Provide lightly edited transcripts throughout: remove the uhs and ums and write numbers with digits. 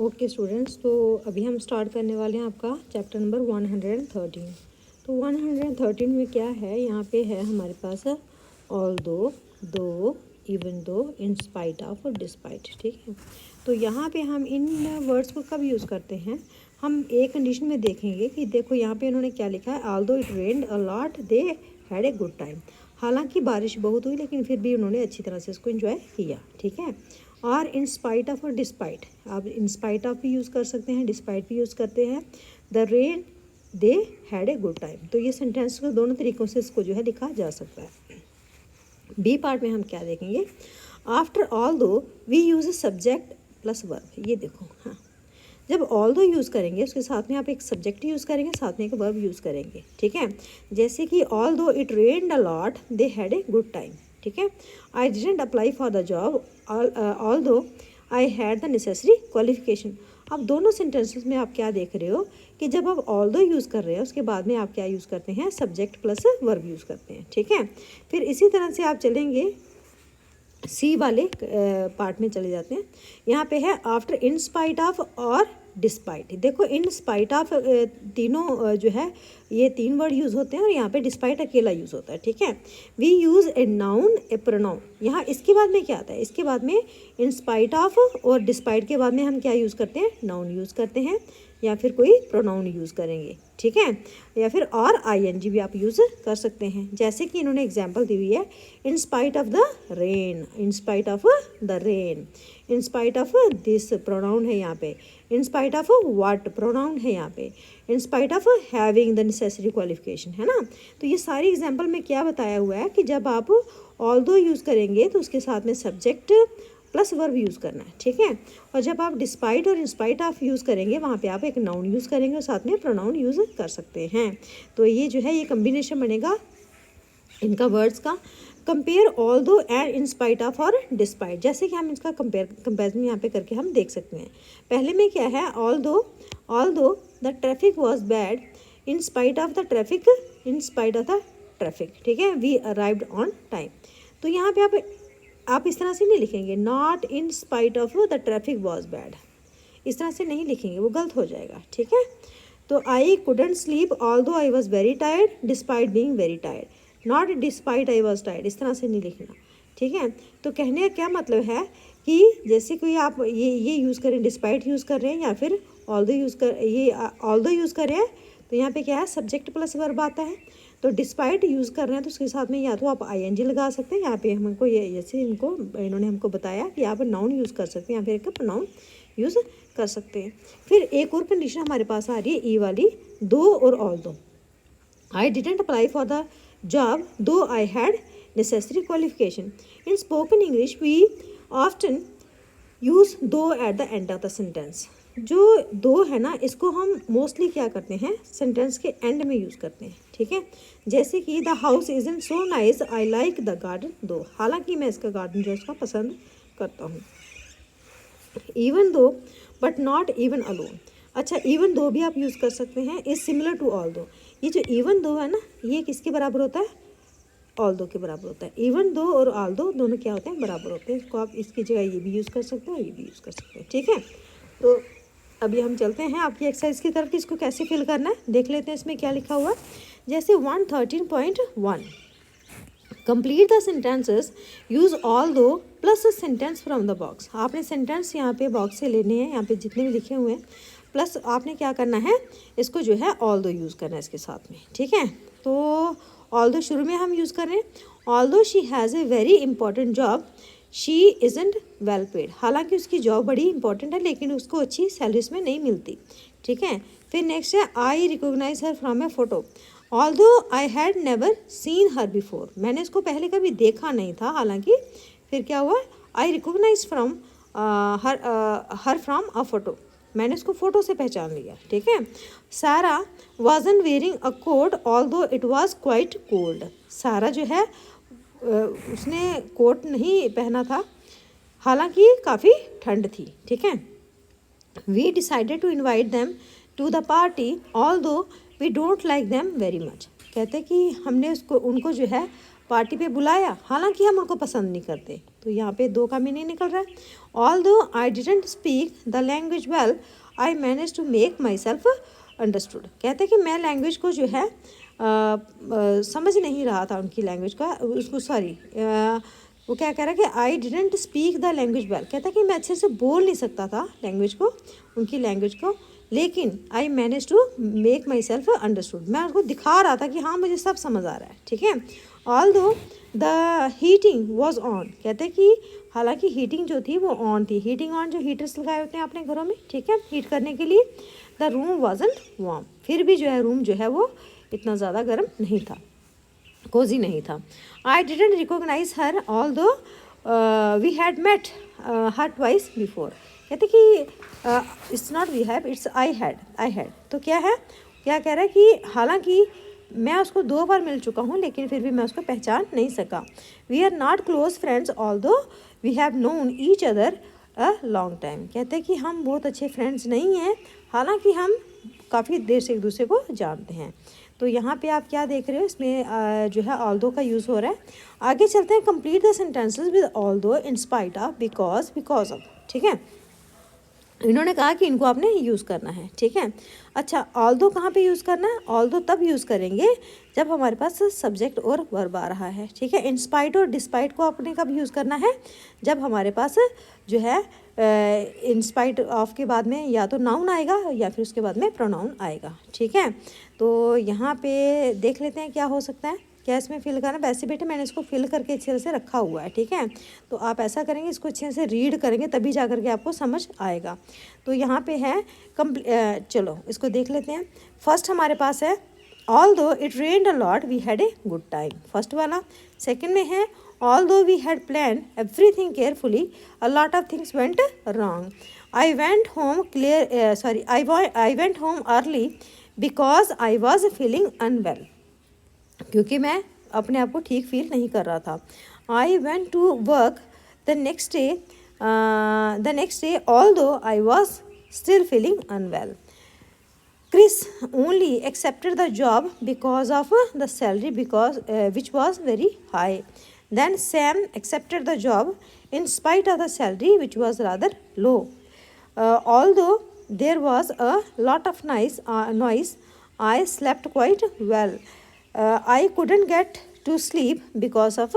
Okay students, तो अभी हम स्टार्ट करने वाले हैं आपका चैप्टर नंबर 113। तो 113 में क्या है, यहाँ पे है हमारे पास ऑल दो, even though, in spite of और डिस्पाइट। ठीक है, तो यहाँ पे हम इन वर्ड्स को कब यूज़ करते हैं, हम एक कंडीशन में देखेंगे कि देखो यहाँ पे इन्होंने क्या लिखा है, ऑल दो it rained a lot they had a good time. हालांकि बारिश बहुत हुई लेकिन फिर भी उन्होंने अच्छी तरह से इसको एंजॉय किया। ठीक है, और इन स्पाइट ऑफ और डिस्पाइट, आप इन स्पाइट ऑफ भी यूज़ कर सकते हैं, डिस्पाइट भी यूज़ करते हैं। The rain they had a good time, तो ये सेंटेंस को दोनों तरीक़ों से इसको जो है लिखा जा सकता है। बी पार्ट में हम क्या देखेंगे, आफ्टर ऑल दो we use a subject plus verb. ये देखो, हाँ, जब ऑल दो यूज़ करेंगे उसके साथ में आप एक सब्जेक्ट यूज़ करेंगे, साथ में एक वर्ब यूज़ करेंगे। ठीक है, जैसे कि although it rained a lot they had a good time. ठीक है, I didn't apply for the job although I had the necessary qualification. अब दोनों सेंटेंसेस में आप क्या देख रहे हो कि जब आप ऑल दो यूज़ कर रहे हो उसके बाद में आप क्या यूज़ करते हैं, सब्जेक्ट प्लस वर्ब यूज़ करते हैं। ठीक है, फिर इसी तरह से आप चलेंगे सी वाले पार्ट में चले जाते हैं। यहाँ पे है आफ्टर इन स्पाइट ऑफ और डिस्पाइट। देखो इन स्पाइट ऑफ तीनों जो है ये तीन वर्ड यूज़ होते हैं और यहाँ पे डिस्पाइट अकेला यूज़ होता है। ठीक है, we use a noun a pronoun. यहाँ इसके बाद में क्या आता है, इसके बाद में इन स्पाइट ऑफ और डिस्पाइट के बाद में हम क्या यूज़ करते हैं, नाउन यूज़ करते हैं या फिर कोई प्रोनाउन यूज़ करेंगे। ठीक है, या फिर और आईएनजी भी आप यूज़ कर सकते हैं। जैसे कि इन्होंने एग्जांपल दी हुई है, इन spite of the rain, in spite of the rain, in spite of this pronoun है यहाँ पे, इन स्पाइट ऑफ व्हाट प्रोनाउन है यहाँ पे, इन spite of having the necessary qualification, है ना। तो ये सारी एग्जाम्पल में क्या बताया हुआ है कि जब आप ऑल दो यूज़ करेंगे तो उसके साथ में सब्जेक्ट प्लस वर्ब यूज़ करना है। ठीक है, और जब आप डिस्पाइट और इंस्पाइट ऑफ यूज़ करेंगे वहाँ पे आप एक नाउन यूज़ करेंगे और साथ में प्रोनाउन यूज़ कर सकते हैं। तो ये जो है ये कम्बिनेशन बनेगा इनका वर्ड्स का। कंपेयर ऑल दो एंड इन स्पाइट ऑफ और डिस्पाइट, जैसे कि हम इसका कंपेरिजन यहाँ पे करके हम देख सकते हैं। पहले में क्या है, ऑल दो the traffic was bad in spite of the traffic, in spite of the traffic. ठीक है, वी अराइव्ड ऑन टाइम। तो यहाँ पे आप इस तरह से नहीं लिखेंगे, not in spite of the traffic was bad, इस तरह से नहीं लिखेंगे, वो गलत हो जाएगा। ठीक है, तो आई कुडंट स्लीप ऑल दो I was very tired despite being very tired, not despite I was tired, इस तरह से नहीं लिखना। ठीक है, तो कहने का क्या मतलब है कि जैसे कोई आप ये यूज़ करें, डिस्पाइट यूज़ कर रहे हैं या फिर ऑल दो यूज़ कर, ये ऑल दो यूज़ कर रहे हैं तो यहाँ पे क्या है, सब्जेक्ट प्लस वर्ब आता है। तो डिस्पाइट यूज़ कर रहे हैं तो उसके साथ में या तो आप आईएनजी लगा सकते हैं, यहाँ पे हमको ये जैसे इन्होंने हमको बताया कि आप नाउन यूज़ कर सकते हैं या फिर एक प्रोनाउन यूज़ कर सकते हैं। फिर एक और कंडीशन हमारे पास आ रही है ई वाली, दो और although. I didn't apply for the job though I had necessary qualification. In spoken English we often use though at the end of the sentence. जो दो है ना, इसको हम मोस्टली क्या करते हैं, सेंटेंस के एंड में यूज़ करते हैं। ठीक है, जैसे कि the house isn't so nice I like the garden दो, हालांकि मैं इसका गार्डन जो है उसका पसंद करता हूँ। Even though but not even alone. अच्छा, इवन दो भी आप यूज़ कर सकते हैं, इज सिमिलर टू ऑल दो। ये जो इवन दो है ना, ये किसके बराबर होता है, ऑल दो के बराबर होता है। इवन दो और ऑल दो दोनों क्या होते हैं, बराबर होते हैं। इसको आप इसकी जगह ये भी यूज़ कर सकते हैं और ये भी यूज़ कर सकते हैं। ठीक है, तो अभी हम चलते हैं आपकी एक्सरसाइज की तरफ कि इसको कैसे फिल करना है, देख लेते हैं इसमें क्या लिखा हुआ। जैसे 113.1, complete the sentences use although plus sentence from the box. आपने सेंटेंस यहाँ पे बॉक्स से लेने हैं, यहाँ पे जितने भी लिखे हुए हैं, प्लस आपने क्या करना है, इसको जो है ऑल दो यूज़ करना है इसके साथ में। ठीक है, तो ऑल दो शुरू में हम यूज़ कर रहे हैं, ऑल दो she has a very important job she isn't well paid, हालांकि उसकी जॉब बड़ी इंपॉर्टेंट है लेकिन उसको अच्छी सैलरी इसमें नहीं मिलती। ठीक है, फिर नेक्स्ट है I recognise her from a photo although I had never seen her before, मैंने इसको पहले कभी देखा नहीं था, हालांकि फिर क्या हुआ, I recognise from her from a photo, मैंने इसको फ़ोटो से पहचान लिया। ठीक है, Sarah was wearing a coat although it was quite cold, Sarah जो है उसने कोट नहीं पहना था हालांकि काफ़ी ठंड थी। ठीक है, we decided to invite them to the party all दो we don't like them very much, कहते कि हमने उनको जो है पार्टी पे बुलाया हालांकि हम उनको पसंद नहीं करते। तो यहाँ पे दो का मीनिंग निकल रहा है। Although I didn't speak the language well I manage to make myself understood. कहते हैं कि मैं लैंग्वेज को जो है समझ नहीं रहा था उनकी लैंग्वेज का, उसको सॉरी वो क्या कह रहा है कि आई didn't speak the language well, कहता है कि मैं अच्छे से बोल नहीं सकता था लैंग्वेज को, उनकी लैंग्वेज को, लेकिन I manage to make myself understood, मैं उनको दिखा रहा था कि हाँ मुझे सब समझ आ रहा है, ठीक है। Although the heating was on, कहते हैं कि हालांकि हीटिंग जो थी वो ऑन थी, हीटिंग ऑन जो हीटर्स लगाए होते हैं अपने घरों में, ठीक है, हीट करने के लिए। द रूम वॉजंट वार्म, फिर भी जो है रूम जो है वो इतना ज़्यादा गर्म नहीं था, कोजी नहीं था। I didn't recognise her although we had met her twice before, कहते कि it's not we have it's I had, तो क्या है, क्या कह रहा है कि हालांकि मैं उसको 2 बार मिल चुका हूँ लेकिन फिर भी मैं उसको पहचान नहीं सका। We are not close friends although we have known each other a long time, कहते हैं कि हम बहुत अच्छे फ्रेंड्स नहीं हैं, हालांकि हम काफ़ी देर से एक दूसरे को जानते हैं। तो यहाँ पे आप क्या देख रहे हो, इसमें जो है ऑल्दो का यूज़ हो रहा है। आगे चलते हैं, complete the sentences with although in spite of because of, ठीक है। इन्होंने कहा कि इनको आपने यूज़ करना है, ठीक है। अच्छा, ऑल्दो कहाँ पे यूज़ करना है, ऑल्दो तब यूज़ करेंगे जब हमारे पास सब्जेक्ट और वर्ब आ रहा है, ठीक है। इंस्पाइट और डिस्पाइट को आपने कब यूज़ करना है, जब हमारे पास जो है इंस्पाइट ऑफ के बाद में या तो नाउन आएगा या फिर उसके बाद में प्रोनाउन आएगा, ठीक है। तो यहाँ पे देख लेते हैं क्या हो सकता है, क्या इसमें फिल करना। वैसे बेटे मैंने इसको फिल करके अच्छे से रखा हुआ है, ठीक है। तो आप ऐसा करेंगे, इसको अच्छे से रीड करेंगे तभी जा करके आपको समझ आएगा। तो यहाँ पे है चलो इसको देख लेते हैं। फर्स्ट हमारे पास है although it rained a lot we had a good time, first वाला। सेकंड में है although we had plan everything carefully a lot of things went wrong. I went home early because I was feeling unwell, क्योंकि मैं अपने आप को ठीक feel नहीं कर रहा था। I went to work the next day although I was still feeling unwell. Chris only accepted the job because of the salary which was very high. Then Sam accepted the job in spite of the salary which was rather low. Although there was a lot of noise I slept quite well. I couldn't get to sleep because of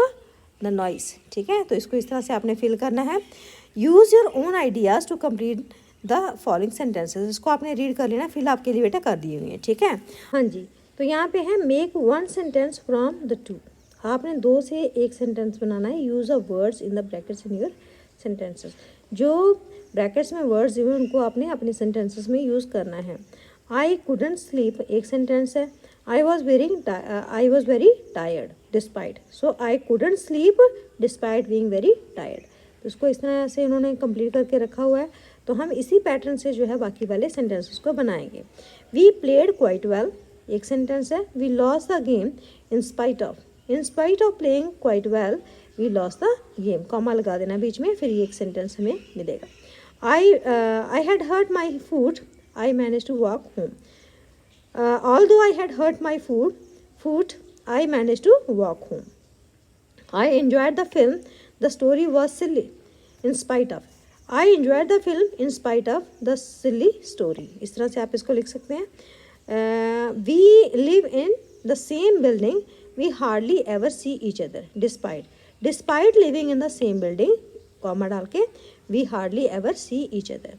the noise, ठीक है। तो इसको इस तरह से आपने fill करना है। Use your own ideas to complete the following sentences, इसको आपने रीड कर लेना, फिल आपके लिए बेटा कर दी हुई है, ठीक है। हाँ जी, तो यहाँ पे है मेक 1 सेंटेंस फ्रॉम द 2, आपने 2 से 1 सेंटेंस बनाना है। Use of words in the brackets in your sentences, जो ब्रैकेट्स में वर्ड्स जो है उनको आपने अपने सेंटेंसेस में यूज़ करना है। आई कुडंट स्लीप एक सेंटेंस है। I was very tired despite, so I couldn't sleep despite being very tired. तो इसको इस तरह से इन्होंने कंप्लीट करके रखा हुआ है। तो हम इसी पैटर्न से जो है बाकी वाले सेंटेंसेस को बनाएंगे। वी प्लेड क्वाइट वेल एक सेंटेंस है। We lost the game in spite of playing quite well we lost the game, comma लगा देना बीच में, फिर ये एक सेंटेंस हमें मिलेगा। I had hurt my foot I managed to walk home. Although I had hurt my foot, I managed to walk home. I enjoyed the film. The story was silly. In spite of. I enjoyed the film in spite of the silly story. इस तरह से आप इसको लिख सकते हैं। We live in the same building. We hardly ever see each other. Despite living in the same building, comma डाल के we hardly ever see each other.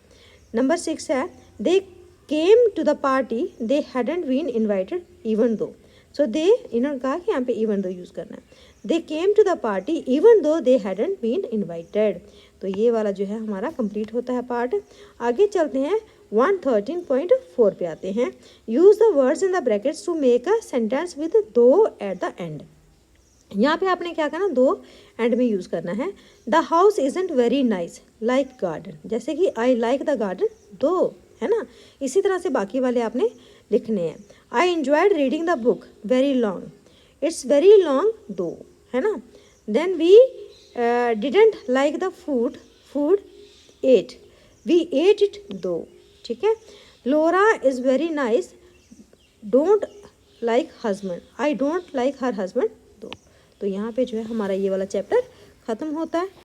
Number 6 है they came to the party they hadn't been invited even though. So they, इन्होंने कहा कि यहाँ पे even though use करना है। they came to the party even though they hadn't been invited. तो ये वाला जो है हमारा कंप्लीट होता है पार्ट। आगे चलते हैं 113.4 पे आते हैं। Use the words in the brackets to make a sentence with though at the end. यहाँ पे आपने क्या करना, दो एंड में यूज़ करना है। The house isn't very nice like garden, जैसे कि आई लाइक द गार्डन दो, है ना। इसी तरह से बाकी वाले आपने लिखने हैं। I enjoyed reading the book very long, it's very long though, है ना। Then we didn't like the food ate, we ate it though, ठीक है। Laura is very nice don't like husband, I don't like her husband though. तो यहाँ पे जो है हमारा ये वाला चैप्टर ख़त्म होता है।